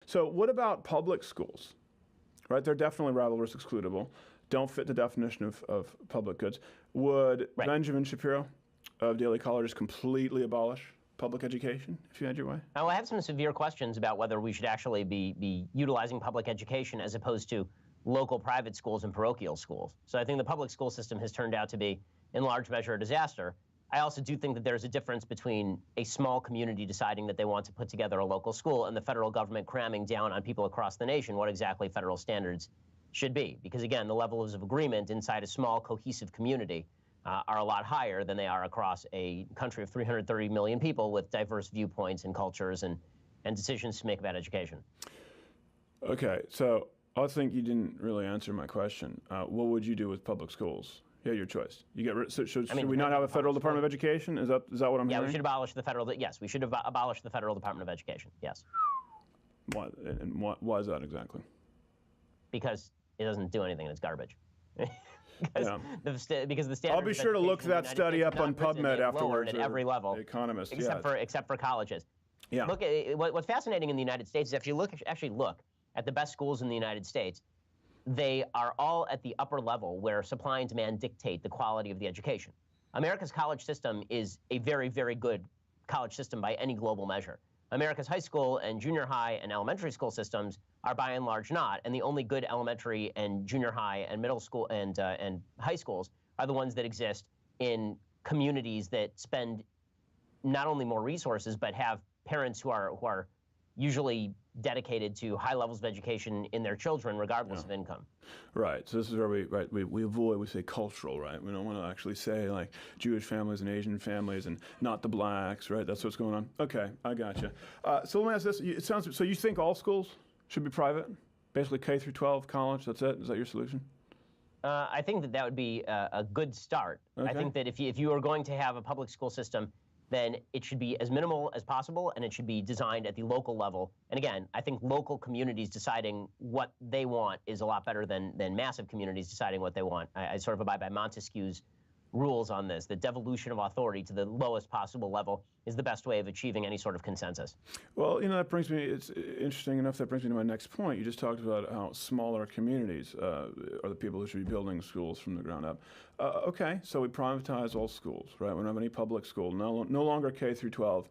So what about public schools? Right, they're definitely rival risk excludable. Don't fit the definition of public goods. Would Benjamin Shapiro of Daly Colleges completely abolish public education if you had your way? Now, I have some severe questions about whether we should actually be utilizing public education as opposed to local private schools and parochial schools. So I think the public school system has turned out to be, in large measure, a disaster. I also do think that there's a difference between a small community deciding that they want to put together a local school and the federal government cramming down on people across the nation what exactly federal standards should be. Because again, the levels of agreement inside a small, cohesive community are a lot higher than they are across a country of 330 million people with diverse viewpoints and cultures and decisions to make about education. Okay, so I think you didn't really answer my question. What would you do with public schools? Yeah, your choice. You get rid. So should we not have a federal Department of Education? Is that what I'm hearing? Yeah, we should abolish the federal. Yes, we should abolish the federal Department of Education. Yes. Why? And why is that exactly? Because it doesn't do anything and it's garbage. because the standards. I'll be sure to look that study up on PubMed afterwards. At every level, The Economist, except for colleges. Yeah. Look, what's fascinating in the United States is if you actually look at the best schools in the United States, they are all at the upper level where supply and demand dictate the quality of the education. America's college system is a very, very good college system by any global measure. America's high school and junior high and elementary school systems are by and large not, and the only good elementary and junior high and middle school and high schools are the ones that exist in communities that spend not only more resources but have parents who are usually dedicated to high levels of education in their children, regardless of income. Right. So this is where we avoid, we say cultural, right? We don't want to actually say like Jewish families and Asian families and not the blacks, right? That's what's going on. Okay, I got you. So let me ask this. It sounds so you think all schools should be private, basically K through 12, college. That's it. Is that your solution? I think that would be a good start. Okay. I think that if you are going to have a public school system, then it should be as minimal as possible, and it should be designed at the local level. And again, I think local communities deciding what they want is a lot better than massive communities deciding what they want. I sort of abide by Montesquieu's rules on this. The devolution of authority to the lowest possible level is the best way of achieving any sort of consensus. Well, that brings me, it's interesting enough, that brings me to my next point. You just talked about how smaller communities are the people who should be building schools from the ground up. Okay, so we privatize all schools, right? We don't have any public school, no longer K through 12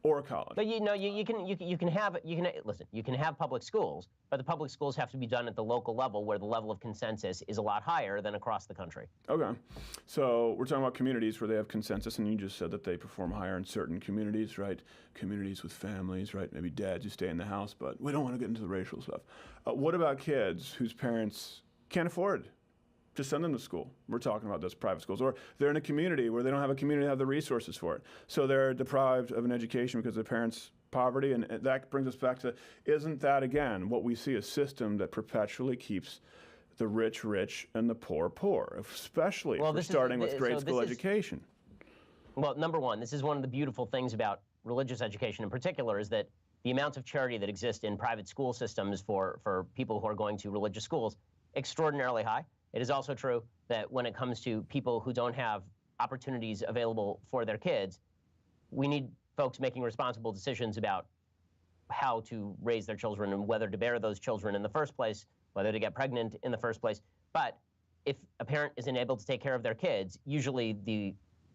or college. But you can have public schools, but the public schools have to be done at the local level where the level of consensus is a lot higher than across the country. Okay. So we're talking about communities where they have consensus, and you just said that they perform higher in certain communities, right? Communities with families, right? Maybe dads who stay in the house, but we don't want to get into the racial stuff. What about kids whose parents can't afford to send them to school? We're talking about those private schools. Or they're in a community where they don't have a community to have the resources for it. So they're deprived of an education because of their parents' poverty. And that brings us back to, isn't that, again, what we see, a system that perpetually keeps the rich rich and the poor poor, especially if we're starting with grade school education? Well, number one, this is one of the beautiful things about religious education in particular, is that the amount of charity that exists in private school systems for people who are going to religious schools, extraordinarily high. It is also true that when it comes to people who don't have opportunities available for their kids, we need folks making responsible decisions about how to raise their children and whether to bear those children in the first place, whether to get pregnant in the first place. But if a parent isn't able to take care of their kids, usually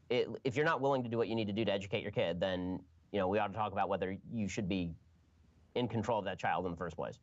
if you're not willing to do what you need to do to educate your kid, then we ought to talk about whether you should be in control of that child in the first place.